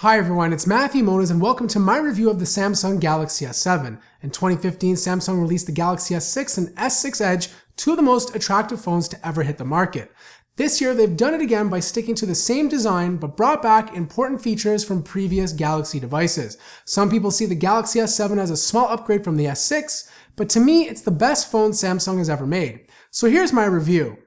Hi everyone, it's Matthew Moniz and welcome to my review of the Samsung Galaxy S7. In 2015, Samsung released the Galaxy S6 and S6 Edge, two of the most attractive phones to ever hit the market. This year, they've done it again by sticking to the same design, but brought back important features from previous Galaxy devices. Some people see the Galaxy S7 as a small upgrade from the S6, but to me, it's the best phone Samsung has ever made. So here's my review.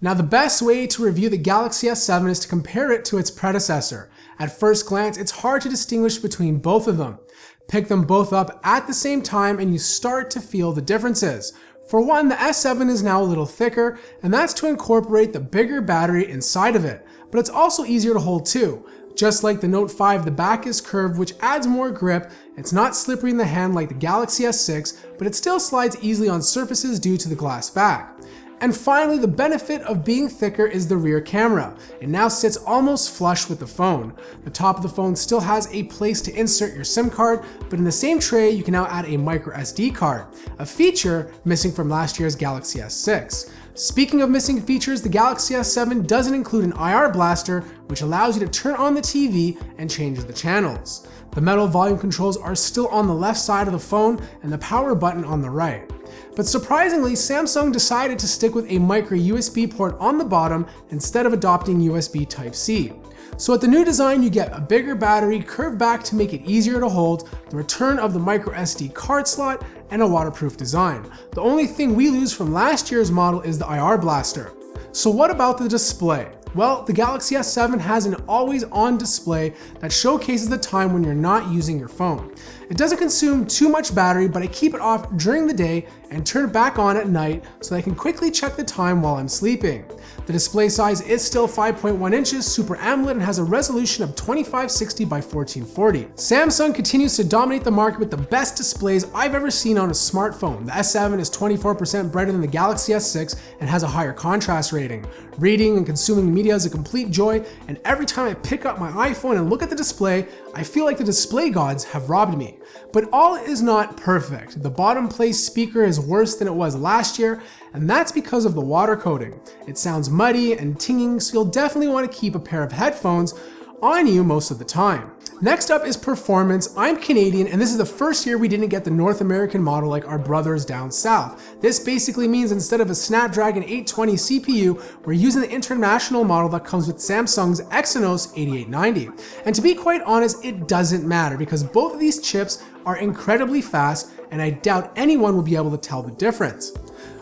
Now, the best way to review the Galaxy S7 is to compare it to its predecessor. At first glance, it's hard to distinguish between both of them. Pick them both up at the same time and you start to feel the differences. For one, the S7 is now a little thicker, and that's to incorporate the bigger battery inside of it. But it's also easier to hold too. Just like the Note 5, the back is curved, which adds more grip. It's not slippery in the hand like the Galaxy S6, but it still slides easily on surfaces due to the glass back. And finally, the benefit of being thicker is the rear camera. It now sits almost flush with the phone. The top of the phone still has a place to insert your SIM card, but in the same tray, you can now add a micro SD card, a feature missing from last year's Galaxy S6. Speaking of missing features, the Galaxy S7 doesn't include an IR blaster, which allows you to turn on the TV and change the channels. The metal volume controls are still on the left side of the phone and the power button on the right. But surprisingly, Samsung decided to stick with a micro USB port on the bottom instead of adopting USB Type-C. So with the new design, you get a bigger battery curved back to make it easier to hold, the return of the micro SD card slot, and a waterproof design. The only thing we lose from last year's model is the IR blaster. So what about the display? Well, the Galaxy S7 has an always-on display that showcases the time when you're not using your phone. It doesn't consume too much battery, but I keep it off during the day and turn it back on at night so I can quickly check the time while I'm sleeping. The display size is still 5.1 inches, Super AMOLED, and has a resolution of 2560 by 1440. Samsung continues to dominate the market with the best displays I've ever seen on a smartphone. The S7 is 24% brighter than the Galaxy S6 and has a higher contrast rating. Reading and consuming media is a complete joy, and every time I pick up my iPhone and look at the display, I feel like the display gods have robbed me. But all is not perfect. The bottom place speaker is worse than it was last year, and that's because of the water coating. It sounds muddy and tinging, so you'll definitely want to keep a pair of headphones on you most of the time. Next up is performance. I'm Canadian, and this is the first year we didn't get the North American model like our brothers down south. This basically means instead of a Snapdragon 820 CPU, we're using the international model that comes with Samsung's Exynos 8890. And to be quite honest, it doesn't matter because both of these chips are incredibly fast, and I doubt anyone will be able to tell the difference.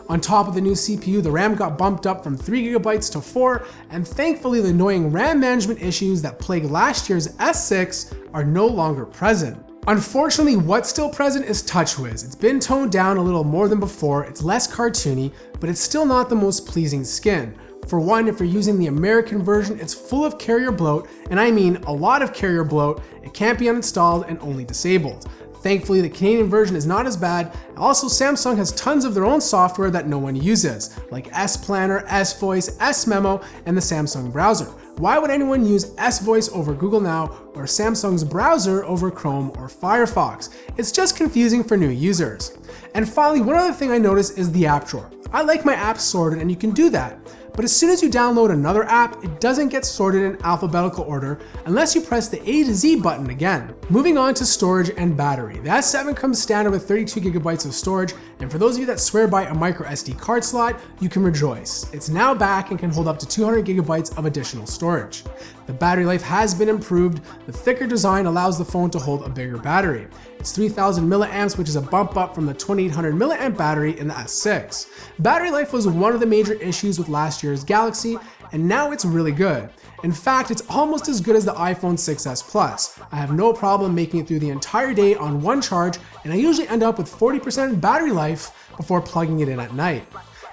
On top of the new CPU, the RAM got bumped up from 3GB to 4, and thankfully the annoying RAM management issues that plagued last year's S6 are no longer present. Unfortunately, what's still present is TouchWiz. It's been toned down a little more than before, it's less cartoony, but it's still not the most pleasing skin. For one, if you're using the American version, it's full of carrier bloat, and I mean a lot of carrier bloat. It can't be uninstalled and only disabled. Thankfully, the Canadian version is not as bad. Also, Samsung has tons of their own software that no one uses, like S Planner, S Voice, S Memo, and the Samsung browser. Why would anyone use S Voice over Google Now or Samsung's browser over Chrome or Firefox? It's just confusing for new users. And finally, one other thing I noticed is the app drawer. I like my apps sorted, and you can do that. But as soon as you download another app, it doesn't get sorted in alphabetical order unless you press the A to Z button again. Moving on to storage and battery. The S7 comes standard with 32GB of storage, and for those of you that swear by a micro SD card slot, you can rejoice. It's now back and can hold up to 200GB of additional storage. The battery life has been improved. The thicker design allows the phone to hold a bigger battery. It's 3000 milliamps, which is a bump up from the 2800 milliamp battery in the S6. Battery life was one of the major issues with last year's Galaxy, and now it's really good. In fact, it's almost as good as the iPhone 6s Plus. I have no problem making it through the entire day on one charge, and I usually end up with 40% battery life before plugging it in at night.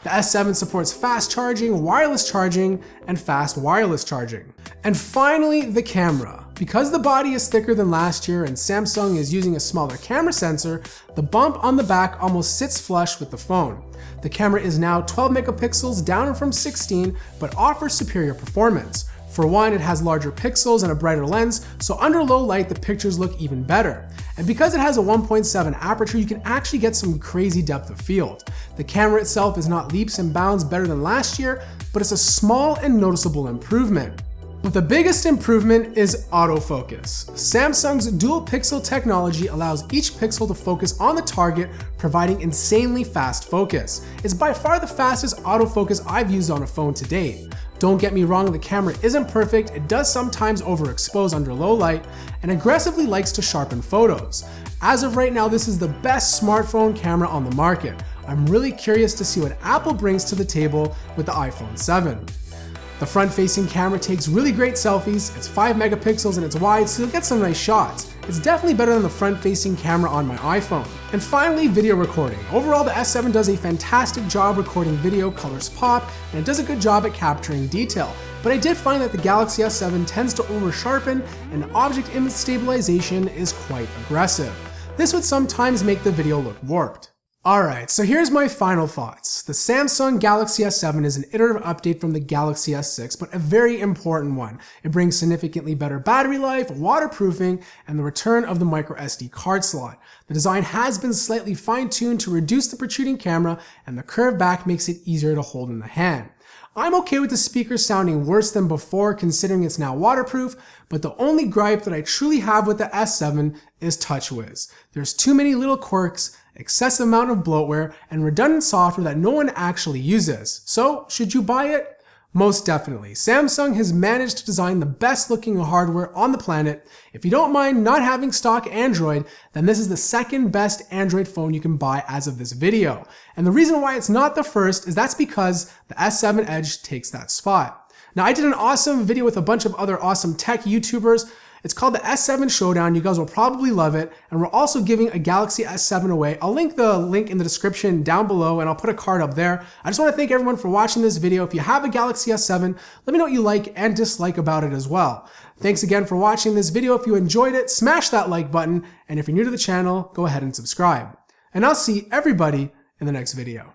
The S7 supports fast charging, wireless charging, and fast wireless charging. And finally, the camera. Because the body is thicker than last year and Samsung is using a smaller camera sensor, the bump on the back almost sits flush with the phone. The camera is now 12 megapixels, down from 16, but offers superior performance. For one, it has larger pixels and a brighter lens, so under low light the pictures look even better. And because it has a 1.7 aperture, you can actually get some crazy depth of field. The camera itself is not leaps and bounds better than last year, but it's a small and noticeable improvement. But the biggest improvement is autofocus. Samsung's dual pixel technology allows each pixel to focus on the target, providing insanely fast focus. It's by far the fastest autofocus I've used on a phone to date. Don't get me wrong, the camera isn't perfect, it does sometimes overexpose under low light, and aggressively likes to sharpen photos. As of right now, this is the best smartphone camera on the market. I'm really curious to see what Apple brings to the table with the iPhone 7. The front-facing camera takes really great selfies, it's 5 megapixels and it's wide, so you'll get some nice shots. It's definitely better than the front-facing camera on my iPhone. And finally, video recording. Overall, the S7 does a fantastic job recording video, colors pop, and it does a good job at capturing detail. But I did find that the Galaxy S7 tends to over-sharpen, and object image stabilization is quite aggressive. This would sometimes make the video look warped. Alright, so here's my final thoughts. The Samsung Galaxy S7 is an iterative update from the Galaxy S6, but a very important one. It brings significantly better battery life, waterproofing, and the return of the microSD card slot. The design has been slightly fine-tuned to reduce the protruding camera, and the curved back makes it easier to hold in the hand. I'm okay with the speakers sounding worse than before considering it's now waterproof, but the only gripe that I truly have with the S7 is TouchWiz. There's too many little quirks, excessive amount of bloatware, and redundant software that no one actually uses. So, should you buy it? Most definitely. Samsung has managed to design the best looking hardware on the planet. If you don't mind not having stock Android, then this is the second best Android phone you can buy as of this video. And the reason why it's not the first is that's because the S7 Edge takes that spot. Now, I did an awesome video with a bunch of other awesome tech YouTubers. It's called the S7 Showdown. You guys will probably love it. And we're also giving a Galaxy S7 away. I'll link the link in the description down below and I'll put a card up there. I just want to thank everyone for watching this video. If you have a Galaxy S7, let me know what you like and dislike about it as well. Thanks again for watching this video. If you enjoyed it, smash that like button. And if you're new to the channel, go ahead and subscribe. And I'll see everybody in the next video.